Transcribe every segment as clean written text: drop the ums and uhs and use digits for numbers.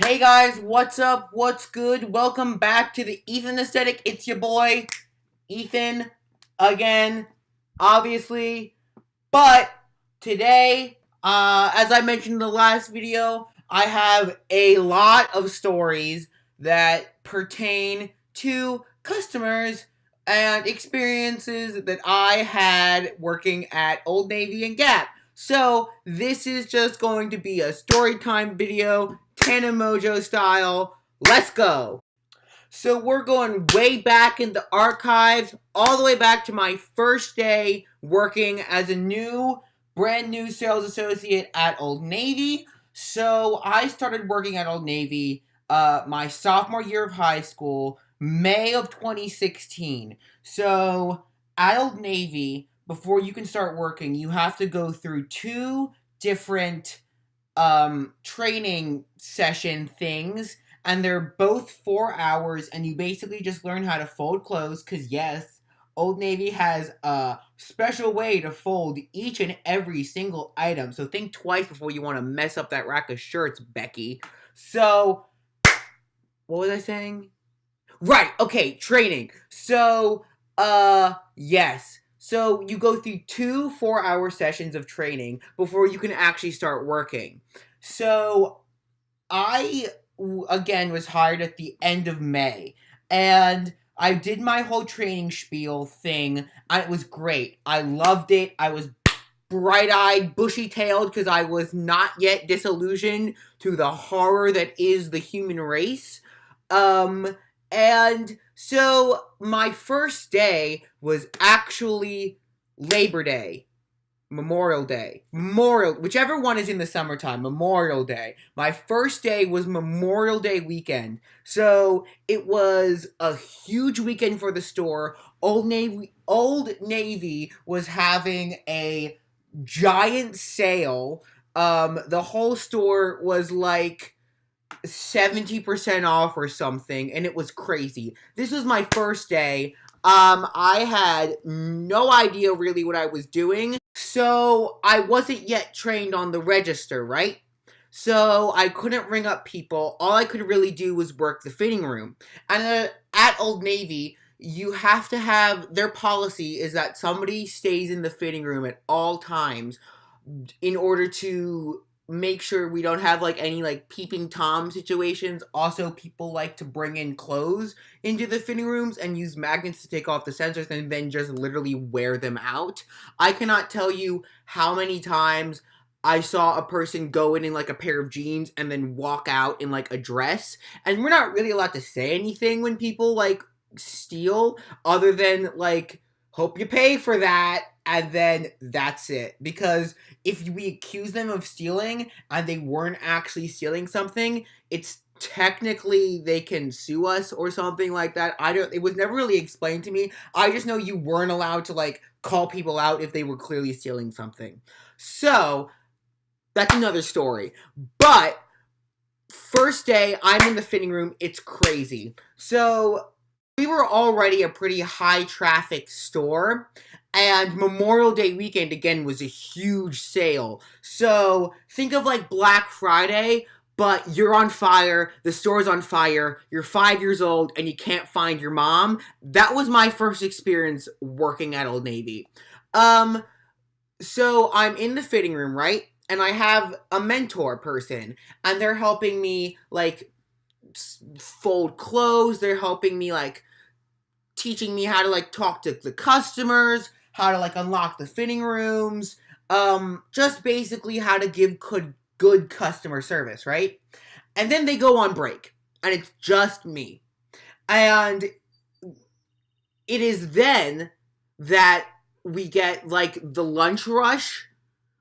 Hey guys, what's up? What's good? Welcome back to the Ethan Aesthetic. It's your boy, Ethan, again, obviously. But today, as I mentioned in the last video, I have a lot of stories that pertain to customers and experiences that I had working at Old Navy and Gap. So, this is just going to be a story time video, Tana Mojo style. Let's go! So we're going way back in the archives, all the way back to my first day working as a brand new sales associate at Old Navy. So I started working at Old Navy my sophomore year of high school, May of 2016. So at Old Navy, before you can start working, you have to go through two different training session things, and they're both 4 hours, and you basically just learn how to fold clothes, because yes, Old Navy has a special way to fold each and every single item, so think twice before you want to mess up that rack of shirts, Becky. So, what was I saying? Right, okay, training. So, yes. So you go through two 4 hour sessions of training before you can actually start working. So I, again, was hired at the end of May, and I did my whole training spiel thing, and it was great. I loved it. I was bright-eyed, bushy-tailed, because I was not yet disillusioned to the horror that is the human race. And so my first day was actually Labor Day. Whichever one is in the summertime, Memorial Day. My first day was Memorial Day weekend. So it was a huge weekend for the store. Old Navy was having a giant sale. The whole store was like 70% off or something, and it was crazy. This was my first day. I had no idea really what I was doing, so I wasn't yet trained on the register, right? So I couldn't ring up people. All I could really do was work the fitting room. And at Old Navy, you have to have their policy is that somebody stays in the fitting room at all times in order to make sure we don't have like any like peeping tom situations. Also, people like to bring in clothes into the fitting rooms and use magnets to take off the sensors and then just literally wear them out. I cannot tell you how many times I saw a person go in like a pair of jeans and then walk out in like a dress, and we're not really allowed to say anything when people like steal, other than like, hope you pay for that, and then that's it. Because if we accuse them of stealing and they weren't actually stealing something, it's technically they can sue us or something like that. It was never really explained to me. I just know you weren't allowed to like call people out if they were clearly stealing something. So, that's another story. But first day, I'm in the fitting room, it's crazy. So, we were already a pretty high traffic store, and Memorial Day weekend again was a huge sale. So think of like Black Friday, but you're on fire, the store's on fire, you're 5 years old, and you can't find your mom. That was my first experience working at Old Navy. Um, so I'm in the fitting room, right? And I have a mentor person, and they're helping me like fold clothes. They're helping me like teaching me how to like talk to the customers, how to like unlock the fitting rooms, just basically how to give good customer service, right? And then they go on break, and it's just me. And it is then that we get like the lunch rush,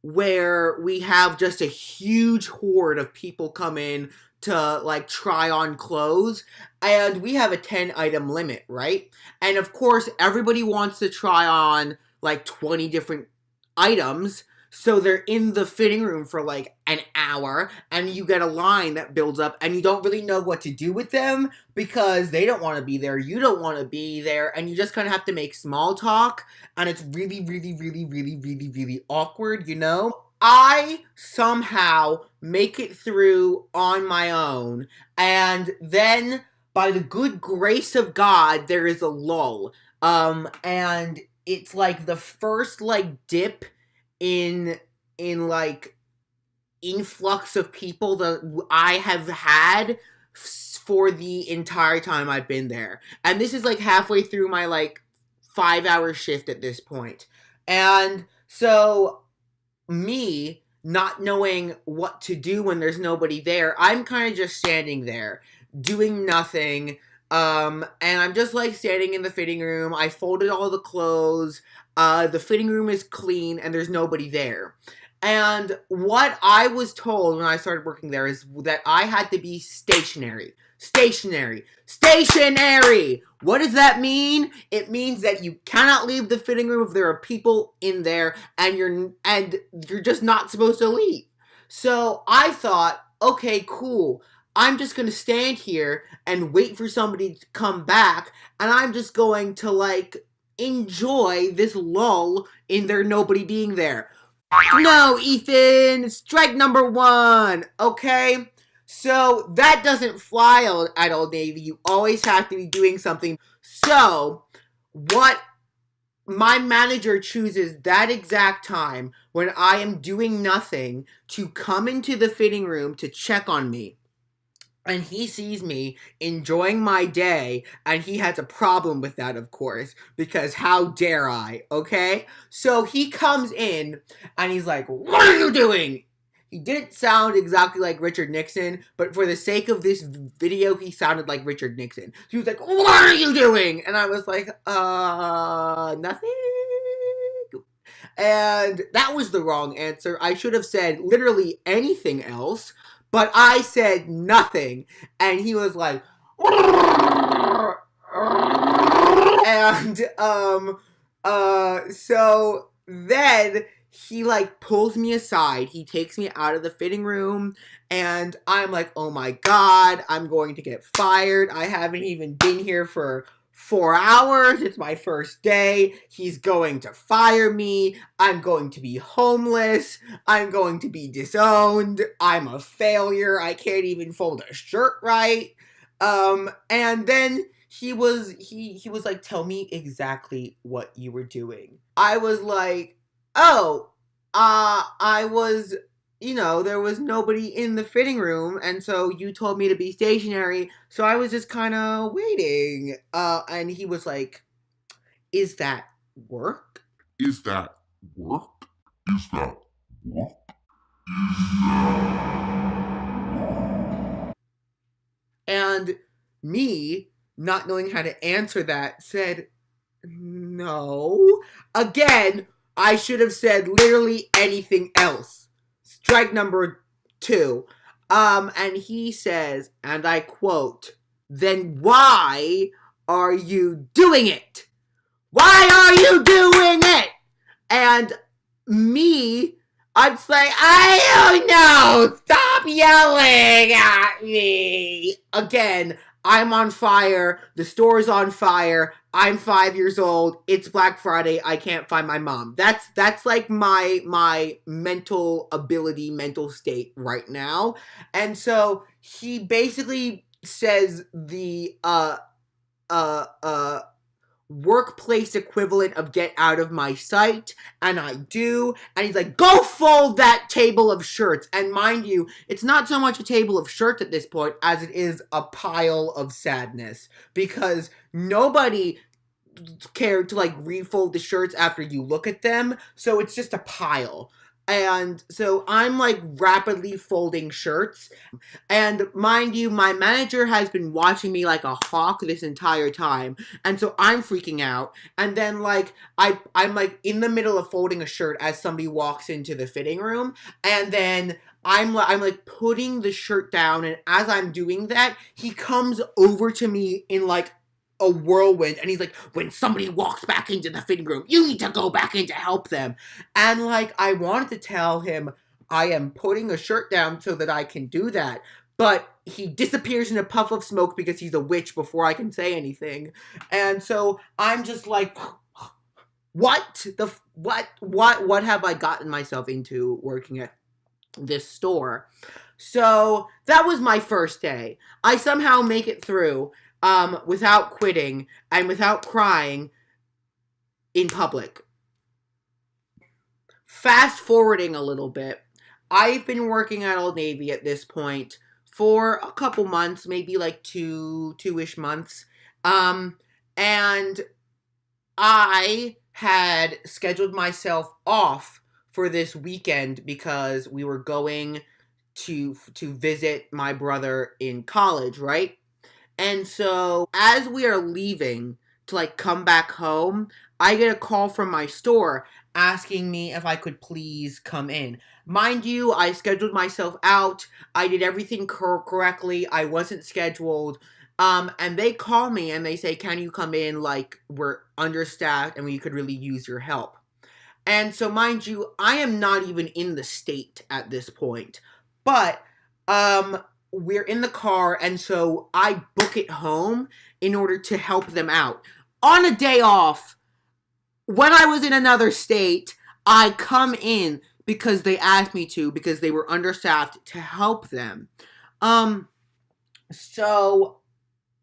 where we have just a huge horde of people come in to like try on clothes, and we have a 10 item limit, right? And of course everybody wants to try on like 20 different items, so they're in the fitting room for like an hour, and you get a line that builds up, and you don't really know what to do with them because they don't want to be there, you don't want to be there, and you just kind of have to make small talk, and it's really, really, really, really, really, really awkward, you know? I somehow make it through on my own, and then by the good grace of God, there is a lull. And it's like the first like dip in like influx of people that I have had for the entire time I've been there. And this is like halfway through my like 5 hour shift at this point. And so me not knowing what to do when there's nobody there, I'm kind of just standing there doing nothing. And I'm just like standing in the fitting room. I folded all the clothes. The fitting room is clean and there's nobody there. And what I was told when I started working there is that I had to be stationary. Stationary. Stationary! What does that mean? It means that you cannot leave the fitting room if there are people in there and you're just not supposed to leave. So I thought, okay, cool. I'm just gonna stand here and wait for somebody to come back, and I'm just going to like enjoy this lull in there nobody being there. No, Ethan, strike number one, okay? So that doesn't fly at Old Navy. You always have to be doing something. So, what my manager chooses that exact time when I am doing nothing to come into the fitting room to check on me. And he sees me enjoying my day, and he has a problem with that, of course, because how dare I, okay? So he comes in, and he's like, what are you doing? He didn't sound exactly like Richard Nixon, but for the sake of this video, he sounded like Richard Nixon. So he was like, what are you doing? And I was like, nothing. And that was the wrong answer. I should have said literally anything else. But I said nothing, and he was like, and, so then he, like, pulls me aside, he takes me out of the fitting room, and I'm like, oh my god, I'm going to get fired, I haven't even been here for 4 hours, it's my first day, he's going to fire me, I'm going to be homeless, I'm going to be disowned, I'm a failure, I can't even fold a shirt right, and then he was like, tell me exactly what you were doing. I was like, oh, I was, there was nobody in the fitting room, and so you told me to be stationary, so I was just kind of waiting. And he was like, is that work? Is that work? Is that work? And me, not knowing how to answer that, said, no. Again, I should have said literally anything else. Strike number two. And he says, and I quote, then why are you doing it? Why are you doing it? And me, I'd say, I don't know. Stop yelling at me. Again, I'm on fire. The store's on fire. I'm 5 years old. It's Black Friday. I can't find my mom. That's like my mental ability, mental state right now. And so he basically says the workplace equivalent of get out of my sight, and I do, and he's like, go fold that table of shirts. And mind you, it's not so much a table of shirts at this point as it is a pile of sadness, because nobody cared to like refold the shirts after you look at them, so it's just a pile. And so I'm like rapidly folding shirts. And mind you, my manager has been watching me like a hawk this entire time. And so I'm freaking out. And then like I'm like in the middle of folding a shirt as somebody walks into the fitting room. And then I'm like putting the shirt down, and as I'm doing that, he comes over to me in like a whirlwind, and he's like, when somebody walks back into the fitting room, you need to go back in to help them. And like, I wanted to tell him I am putting a shirt down so that I can do that, but he disappears in a puff of smoke because he's a witch before I can say anything. And so I'm just like, what have I gotten myself into working at this store? So that was my first day. I somehow make it through without quitting and without crying in public. Fast forwarding a little bit, I've been working at Old Navy at this point for a couple months, maybe like two-ish months. Um, and I had scheduled myself off for this weekend because we were going to visit my brother in college, right? And so as we are leaving to like come back home, I get a call from my store asking me if I could please come in. Mind you, I scheduled myself out. I did everything correctly. I wasn't scheduled. And they call me and they say, "Can you come in? Like, we're understaffed and we could really use your help." And so, mind you, I am not even in the state at this point. But we're in the car, and so I book it home in order to help them out. On a day off, when I was in another state, I come in because they asked me to, because they were understaffed, to help them. Um, so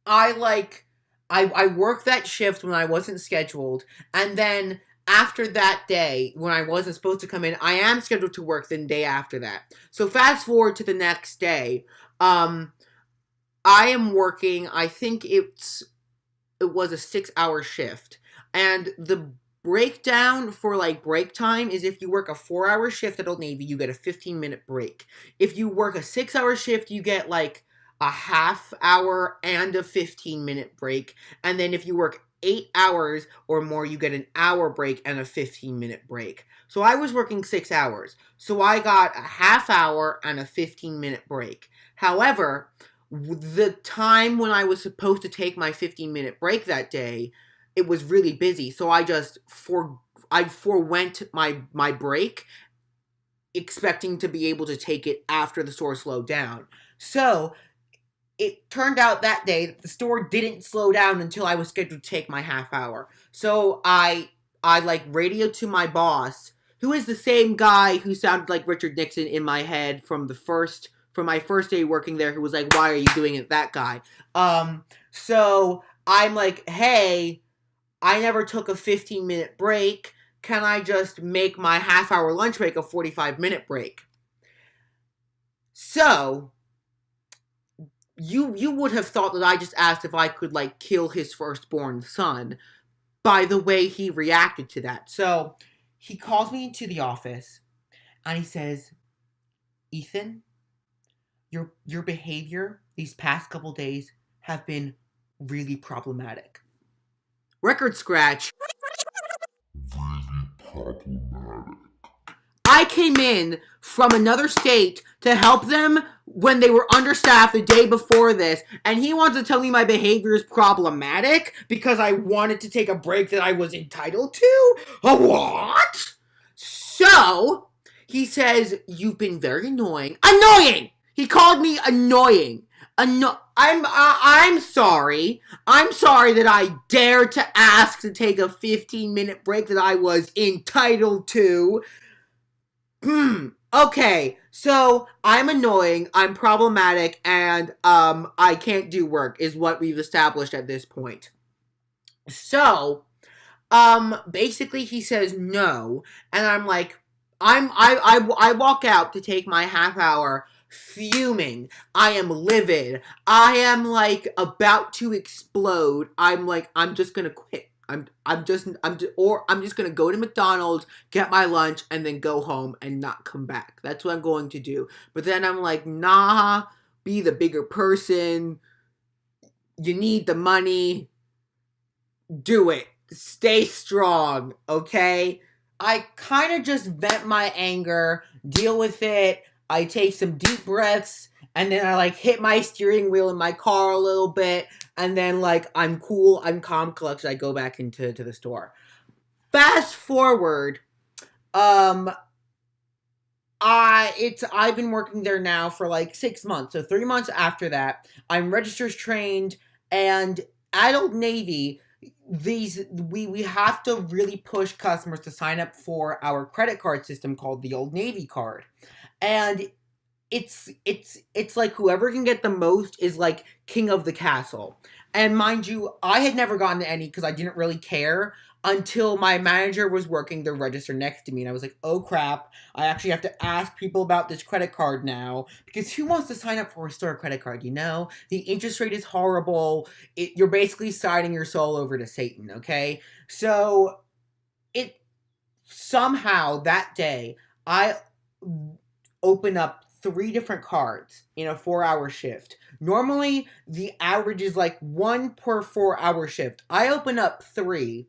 I like I worked that shift when I wasn't scheduled, and then after that day when I wasn't supposed to come in, I am scheduled to work the day after that. So fast forward to the next day. Um I am working, I think it was a 6-hour shift. And the breakdown for like break time is if you work a 4-hour shift at Old Navy, you get a 15-minute break. If you work a 6-hour shift, you get like a half hour and a 15-minute break. And then if you work 8 hours or more, you get an hour break and a 15-minute break. So I was working 6 hours. So I got a half hour and a 15-minute break. However, the time when I was supposed to take my 15-minute break that day, it was really busy. So I forewent my break, expecting to be able to take it after the store slowed down. So it turned out that day that the store didn't slow down until I was scheduled to take my half hour. So I like radioed to my boss, who is the same guy who sounded like Richard Nixon in my head from my first day working there, who was like, "Why are you doing it?" That guy. So I'm like, "Hey, I never took a 15-minute break. Can I just make my half hour lunch break a 45-minute break?" So you would have thought that I just asked if I could like kill his firstborn son by the way he reacted to that. So he calls me into the office and he says, "Ethan, your behavior these past couple days have been really problematic." Record scratch. Really problematic. I came in from another state to help them when they were understaffed the day before this, and he wants to tell me my behavior is problematic because I wanted to take a break that I was entitled to? A what? So, he says, "You've been very annoying." Annoying! He called me annoying. I'm sorry. I'm sorry that I dared to ask to take a 15-minute break that I was entitled to. Okay, so I'm annoying, I'm problematic, and I can't do work is what we've established at this point. So, basically he says no, and I'm like, I walk out to take my half hour fuming. I am livid. I am like about to explode. I'm like, I'm just gonna quit. I'm just gonna go to McDonald's, get my lunch, and then go home and not come back. That's what I'm going to do. But then I'm like, nah, be the bigger person. You need the money. Do it. Stay strong, okay? I kind of just vent my anger, deal with it. I take some deep breaths, and then I like hit my steering wheel in my car a little bit, and then like I'm cool, I'm calm, collected. I go back into the store. Fast forward, um, I've been working there now for like 6 months. So 3 months after that, I'm registered trained, and at Old Navy, we have to really push customers to sign up for our credit card system called the Old Navy card. And it's like whoever can get the most is like king of the castle. And mind you, I had never gotten any because I didn't really care until my manager was working the register next to me, and I was like, "Oh crap! I actually have to ask people about this credit card now because who wants to sign up for a store credit card? You know, the interest rate is horrible. You're basically signing your soul over to Satan. Okay, so it somehow that day I open up three different cards in a 4 hour shift. Normally, the average is like one per 4 hour shift. I open up three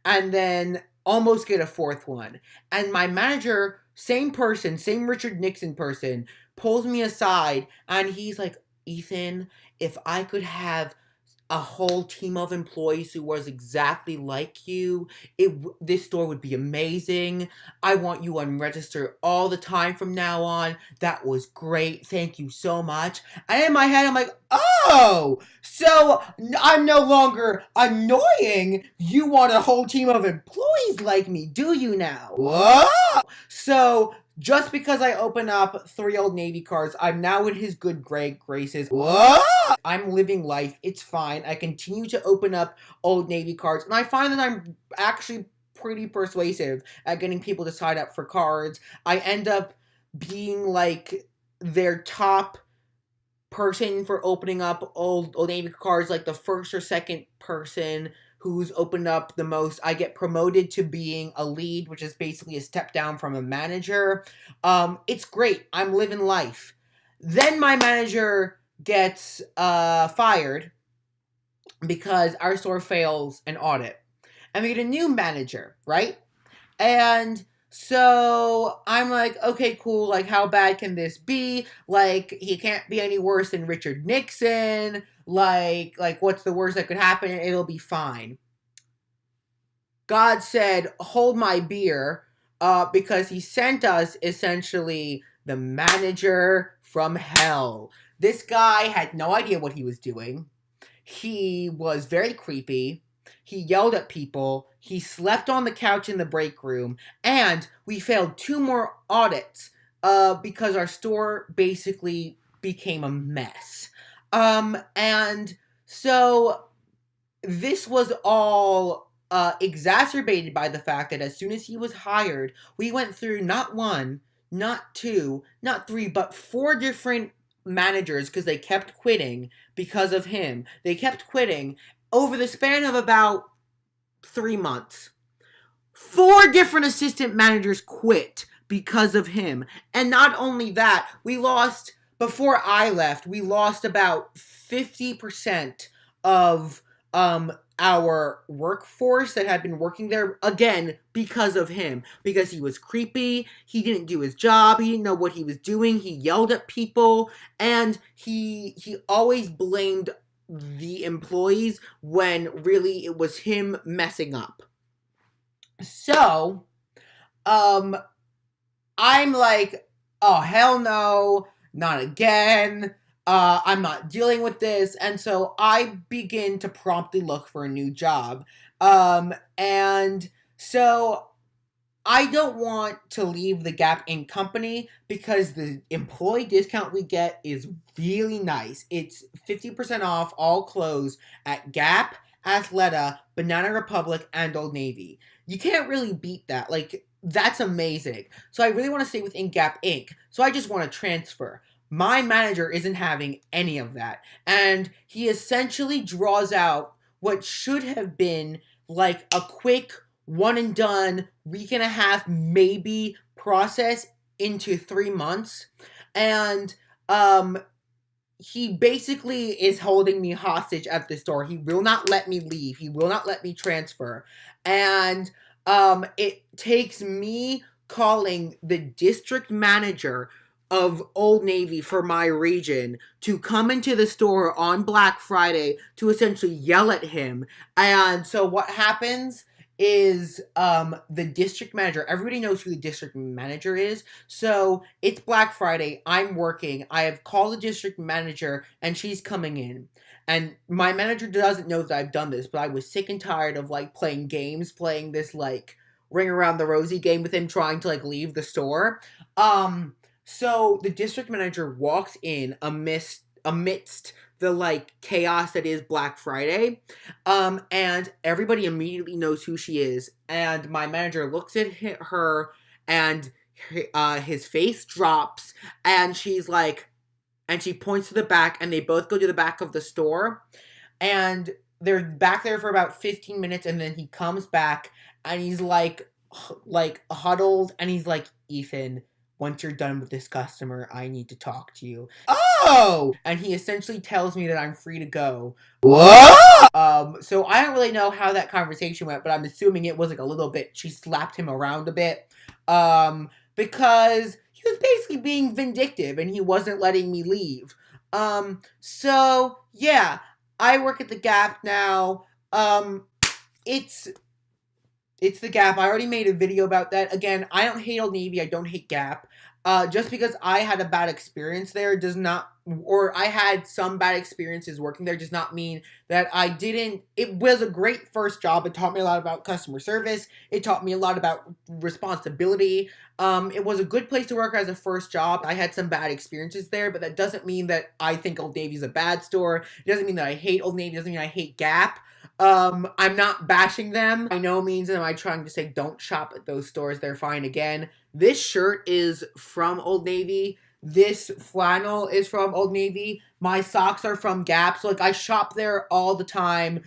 and then almost get a fourth one. And my manager, same person, same Richard Nixon person, pulls me aside and he's like, Ethan, if I could have a whole team of employees who was exactly like you, this store would be amazing. I want you on register all the time from now on. That was great. Thank you so much. And in my head, I'm like, oh, so I'm no longer annoying. You want a whole team of employees like me, do you now? Whoa! So just because I open up three Old Navy cards, I'm now in his good graces. Whoa! I'm living life. It's fine. I continue to open up Old Navy cards, and I find that I'm actually pretty persuasive at getting people to sign up for cards. I end up being like their top person for opening up Old Navy cards, like the first or second person who's opened up the most. I get promoted to being a lead, which is basically a step down from a manager. It's great. I'm living life. Then my manager gets fired because our store fails an audit. And we get a new manager, right? And so I'm like, okay, cool. Like, how bad can this be? Like, he can't be any worse than Richard Nixon. Like what's the worst that could happen? It'll be fine. God said, hold my beer, because he sent us essentially the manager from hell. This guy had no idea what he was doing. He was very creepy. He yelled at people. He slept on the couch in the break room. And we failed 2 more audits because our store basically became a mess. And so this was all exacerbated by the fact that as soon as he was hired, we went through not 1, not 2, not 3, but 4 different managers because they kept quitting because of him. They kept quitting over the span of about 3 months. 4 different assistant managers quit because of him. And not only that, before I left, we lost about 50% of our workforce that had been working there, again, because of him. Because he was creepy, he didn't do his job, he didn't know what he was doing, he yelled at people, and he always blamed the employees when really it was him messing up. So, I'm like, oh, hell no, not again. I'm not dealing with this. And so I begin to promptly look for a new job. And so I don't want to leave the Gap Inc. company because the employee discount we get is really nice. It's 50% off all clothes at Gap, Athleta, Banana Republic, and Old Navy. You can't really beat that. Like, that's amazing. So I really want to stay within Gap Inc. So I just want to transfer. My manager isn't having any of that. And he essentially draws out what should have been like a quick 1 and done, week and a half, maybe process into 3 months. And he basically is holding me hostage at the store. He will not let me leave. He will not let me transfer. And it takes me calling the district manager of Old Navy for my region to come into the store on Black Friday to essentially yell at him. And so what happens is the district manager. Everybody knows who the district manager is. So it's Black Friday. I'm working. I have called the district manager and she's coming in. And my manager doesn't know that I've done this, but I was sick and tired of like playing games, playing this like ring around the rosy game with him trying to like leave the store. So the district manager walks in amidst the like chaos that is Black Friday. And everybody immediately knows who she is. And my manager looks at her and his face drops and she's like, and she points to the back and they both go to the back of the store. And they're back there for about 15 minutes and then he comes back and he's like huddled and he's like, Ethan, once you're done with this customer, I need to talk to you. Oh! And he essentially tells me that I'm free to go. What? So I don't really know how that conversation went, but I'm assuming it was like a little bit, she slapped him around a bit. Because he was basically being vindictive and he wasn't letting me leave. So yeah, I work at the Gap now. It's the Gap. I already made a video about that. Again, I don't hate Old Navy. I don't hate Gap. Just because I had a bad experience there does not, or I had some bad experiences working there does not mean that I didn't. It was a great first job. It taught me a lot about customer service. It taught me a lot about responsibility. It was a good place to work as a first job. I had some bad experiences there, but that doesn't mean that I think Old Navy is a bad store. It doesn't mean that I hate Old Navy. It doesn't mean I hate Gap. I'm not bashing them. By no means am I trying to say don't shop at those stores. They're fine. Again, this shirt is from Old Navy. This flannel is from Old Navy. My socks are from Gap. So, like, I shop there all the time.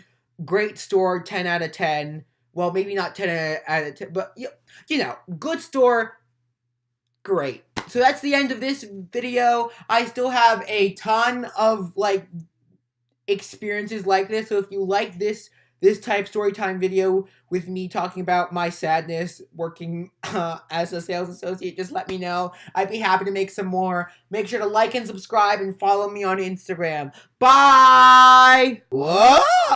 Great store, 10 out of 10. Well, maybe not 10 out of 10, but, you know, good store, great. So that's the end of this video. I still have a ton of, like, experiences like this. So if you like this type story time video with me talking about my sadness working as a sales associate, just let me know. I'd be happy to make some more. Make sure to like and subscribe and follow me on Instagram. Bye! What?